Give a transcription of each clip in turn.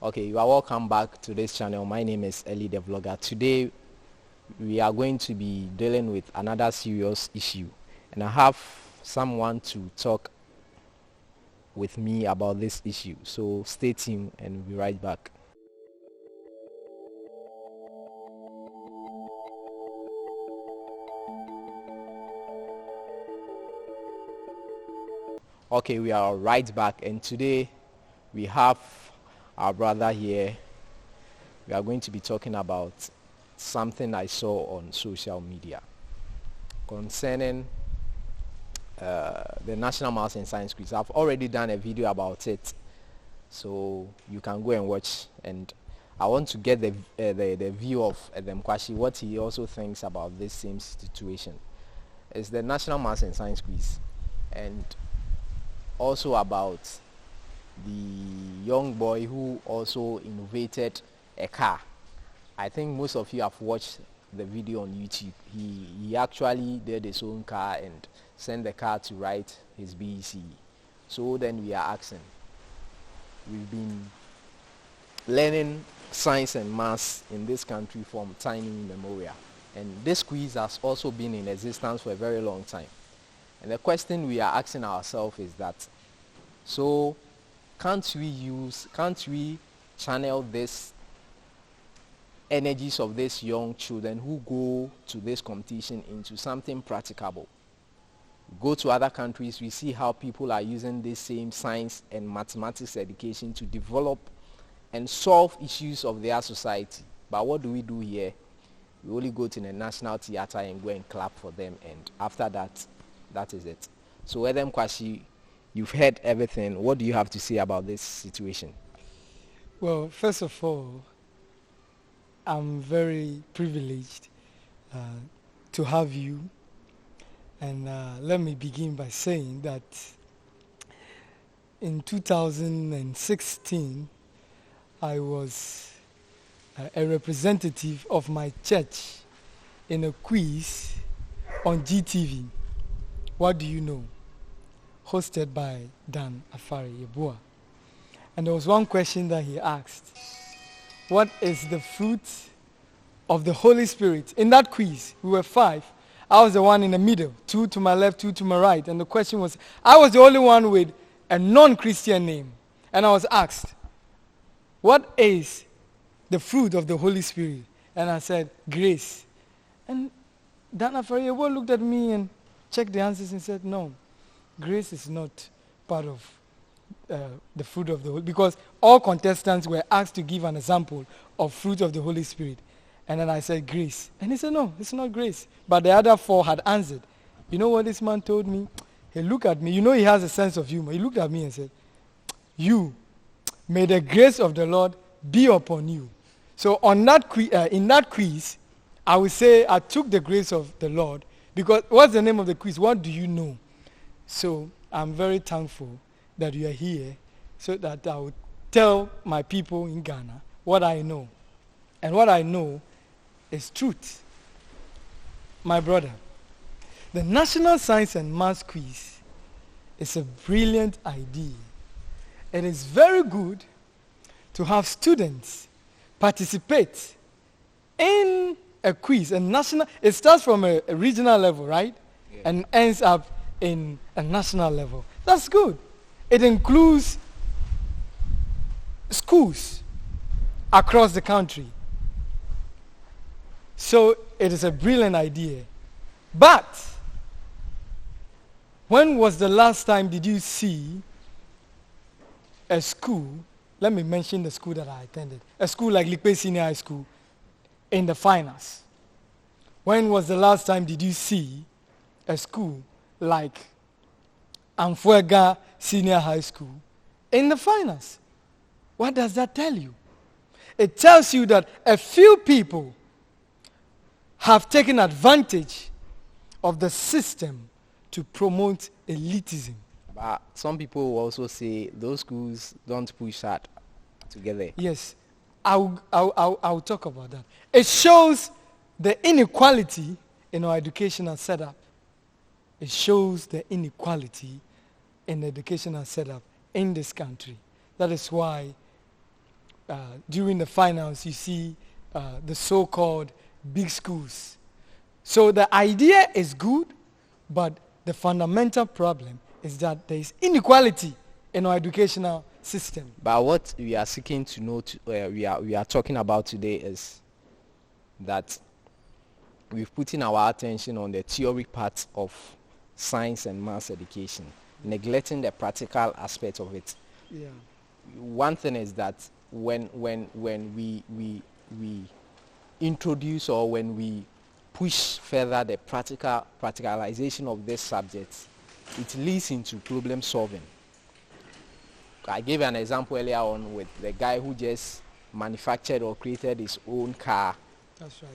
Okay, you are welcome back to this channel. My name is Eli the Vlogger. Today we are going to be dealing with another serious issue, and I have someone to talk with me about this issue. So stay tuned and we'll be right back. Okay, we are right back, and today we have our brother here. We are going to be talking about something I saw on social media concerning the National Maths and Science Quiz. I've already done a video about it, so you can go and watch. And I want to get the view of Kwashi, what he also thinks about this same situation. It's the National Maths and Science Quiz, and also about the young boy who also innovated a car. I think most of you have watched the video on YouTube. He actually did his own car and sent the car to write his BEC. So then we are asking, we've been learning science and maths in this country from time immemorial, and this quiz has also been in existence for a very long time. And the question we are asking ourselves is that, so can't we channel this energies of these young children who go to this competition into something practicable? Go to other countries, we see how people are using this same science and mathematics education to develop and solve issues of their society. But what do we do here? We only go to the National Theatre and go and clap for them, and after that, that is it. So Edem Kwashi, you've heard everything. What do you have to say about this situation? Well, first of all, I'm very privileged to have you. And let me begin by saying that in 2016, I was a representative of my church in a quiz on GTV. What do you know? Hosted by Dan Afari Yebua. And there was one question that he asked. What is the fruit of the Holy Spirit? In that quiz, we were 5. I was the one in the middle, 2 to my left, 2 to my right. And the question was, I was the only one with a non-Christian name. And I was asked, what is the fruit of the Holy Spirit? And I said, grace. And Dana Fariyabo looked at me and checked the answers and said, no, grace is not part of the fruit of the Holy Spirit. Because all contestants were asked to give an example of fruit of the Holy Spirit. And then I said, grace. And he said, no, it's not grace. But the other 4 had answered. You know what this man told me? He looked at me. You know he has a sense of humor. He looked at me and said, may the grace of the Lord be upon you. So on that in that quiz, I would say I took the grace of the Lord, because what's the name of the quiz? What do you know? So I'm very thankful that you are here, so that I would tell my people in Ghana what I know. And what I know is truth. My brother, the National Science and Maths Quiz is a brilliant idea. It is very good to have students participate in a quiz, a national. It starts from a regional level, right? Yeah. And ends up in a national level. That's good. It includes schools across the country. So it is a brilliant idea. But when was the last time did you see a school, let me mention the school that I attended, a school like Likpe Senior High School, in the finals? When was the last time did you see a school like Amfuega Senior High School in the finals? What does that tell you? It tells you that a few people have taken advantage of the system to promote elitism. But some people will also say those schools don't push that together. Yes, I'll talk about that. It shows the inequality in our educational setup. It shows the inequality in the educational setup in this country. That is why during the finals, you see the so-called big schools. So the idea is good, but the fundamental problem is that there is inequality in our educational system. But what we are seeking to know, we are talking about today is that we've put in our attention on the theory part of science and maths education, neglecting the practical aspect of it. Yeah. One thing is that when we introduce, or when we push further the practicalization of this subject, it leads into problem solving. I gave an example earlier on with the guy who just manufactured or created his own car. That's right.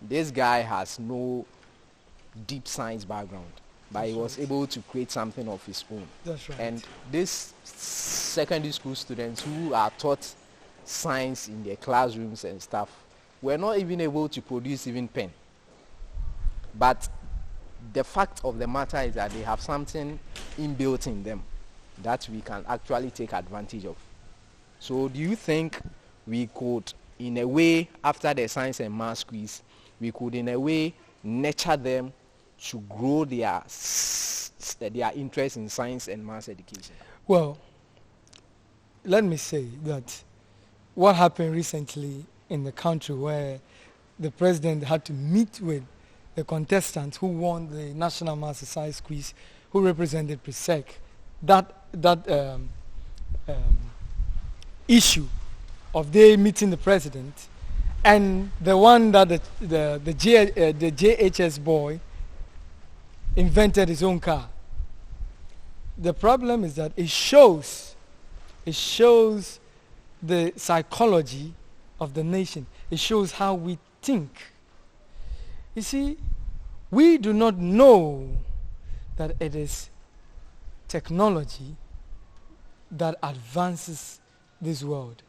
This guy has no deep science background, but he was able to create something of his own. That's right. And these secondary school students who are taught science in their classrooms and stuff were not even able to produce even pen. But the fact of the matter is that they have something inbuilt in them that we can actually take advantage of. So do you think we could, in a way, after the science and maths quiz, we could in a way nurture them to grow their interest in science and maths education? Well, let me say that what happened recently in the country, where the president had to meet with the contestants who won the National Maths and Science quiz, who represented PRESEC, that issue of they meeting the president, and the one that the JHS boy invented his own car. The problem is that it shows the psychology of the nation. It shows how we think. You see, we do not know that it is technology that advances this world.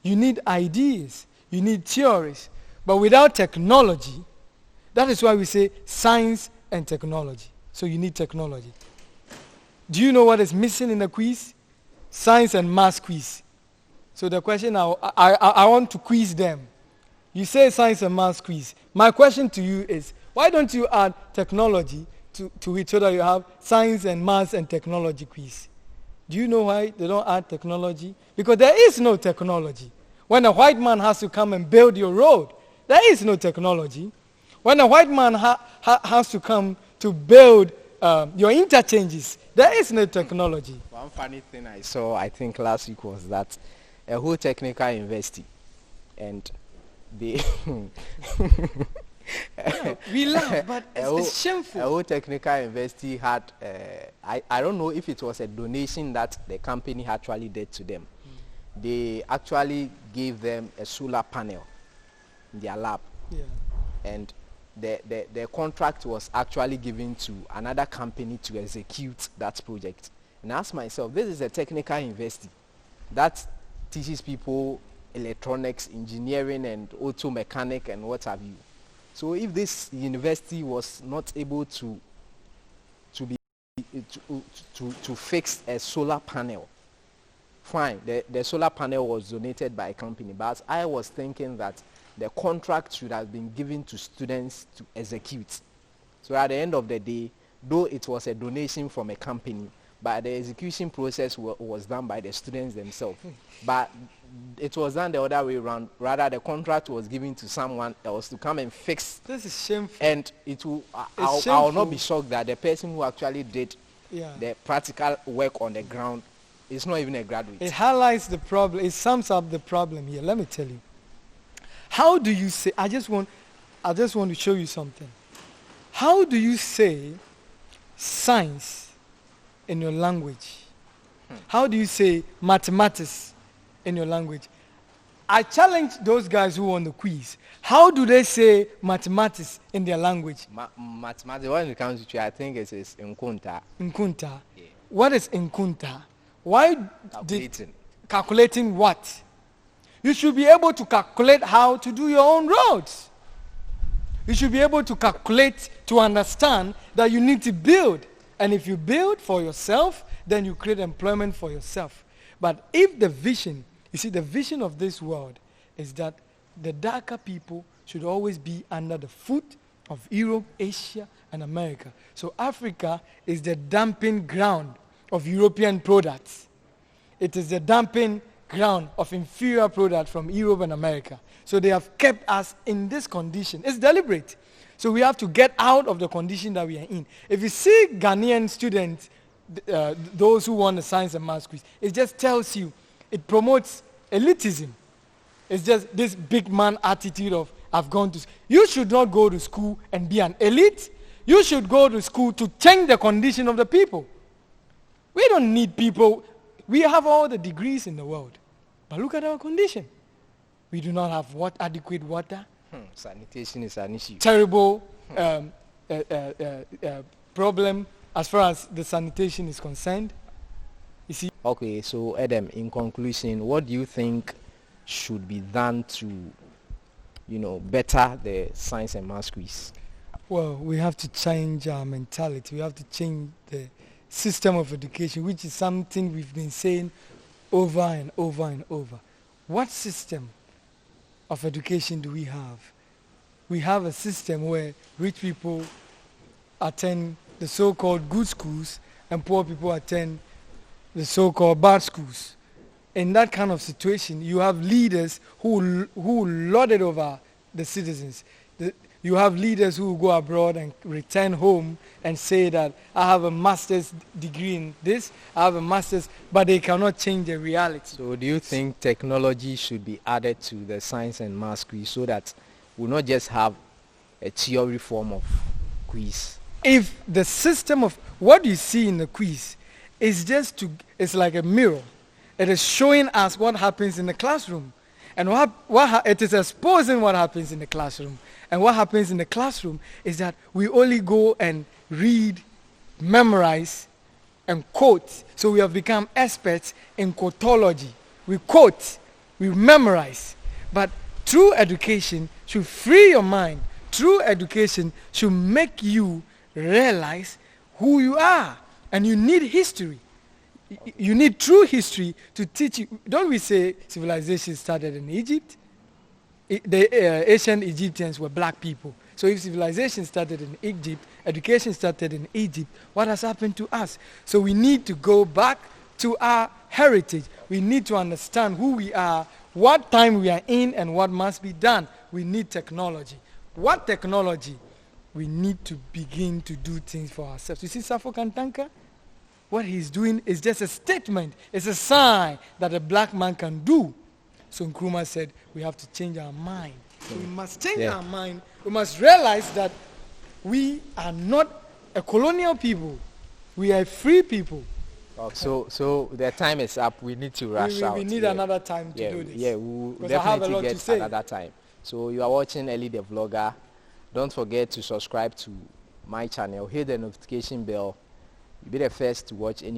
You need ideas, you need theories, but without technology, that is why we say science and technology. So you need technology. Do you know what is missing in the quiz? Science and math quiz. So the question I want to quiz them. You say science and math quiz. My question to you is, why don't you add technology to it so that you have science and maths and technology quiz? Do you know why they don't add technology? Because there is no technology. When a white man has to come and build your road, there is no technology. When a white man has to come to build your interchanges, there is no technology. One funny thing I saw, I think last week, was that a whole technical university, and they we laugh, but it's shameful. A whole technical university had, I don't know if it was a donation that the company actually did to them. They actually gave them a solar panel in their lab. Yeah. And the contract was actually given to another company to execute that project. And I asked myself, this is a technical university that teaches people electronics, engineering, and auto mechanic, and what have you. So if this university was not able to fix a solar panel, fine, the solar panel was donated by a company, but I was thinking that the contract should have been given to students to execute. So at the end of the day, though it was a donation from a company, but the execution process was done by the students themselves. But it was done the other way around. Rather, the contract was given to someone else to come and fix. This is shameful. And it will. I will not be shocked that the person who actually did the practical work on the ground is not even a graduate. It highlights the problem. It sums up the problem here. Let me tell you. How do you say? I just want to show you something. How do you say science in your language? How do you say mathematics in your language? I challenge those guys who won the quiz. How do they say mathematics in their language? Mathematics, when it comes to, I think it is Nkunta. Nkunta. Yeah. What is Nkunta? Why calculating what? You should be able to calculate how to do your own roads. You should be able to calculate to understand that you need to build. And if you build for yourself, then you create employment for yourself. But if the vision You see, the vision of this world is that the darker people should always be under the foot of Europe, Asia, and America. So Africa is the dumping ground of European products. It is the dumping ground of inferior products from Europe and America. So they have kept us in this condition. It's deliberate. So we have to get out of the condition that we are in. If you see Ghanaian students, those who want the science and maths quiz, it just tells you, it promotes elitism. It's just this big man attitude of, I've gone to school. You should not go to school and be an elite. You should go to school to change the condition of the people. We don't need people. We have all the degrees in the world. But look at our condition. We do not have adequate water. Sanitation is an issue. Terrible problem as far as the sanitation is concerned. You see. Okay, so Adam, in conclusion, what do you think should be done to, better the science and maths quiz? Well, we have to change our mentality. We have to change the system of education, which is something we've been saying over and over and over. What system of education do we have? We have a system where rich people attend the so-called good schools and poor people attend the so-called bad schools. In that kind of situation, you have leaders who lord it over the citizens. You have leaders who go abroad and return home and say that I have a master's degree in this, I have a master's, but they cannot change the reality. So do you think technology should be added to the science and maths quiz so that we'll not just have a theory form of quiz? If the system of what you see in the quiz is it's like a mirror. It is showing us what happens in the classroom. And it is exposing what happens in the classroom. And what happens in the classroom is that we only go and read, memorize, and quote. So we have become experts in quotology. We quote, we memorize. But true education should free your mind. True education should make you realize who you are. And you need history. You need true history to teach you. Don't we say civilization started in Egypt? The ancient Egyptians were black people. So if civilization started in Egypt, education started in Egypt, what has happened to us? So we need to go back to our heritage. We need to understand who we are, what time we are in, and what must be done. We need technology. What technology? We need to begin to do things for ourselves. You see Safo Kantanka? What he's doing is just a statement. It's a sign that a black man can do. So Nkrumah said, we have to change our mind. So we must change our mind. We must realize that we are not a colonial people. We are free people. Okay. So the time is up. We need to rush out. We need another time to do this. Yeah, we'll definitely get another time. So you are watching Ellie the Vlogger. Don't forget to subscribe to my channel. Hit the notification bell. You'll be the first to watch any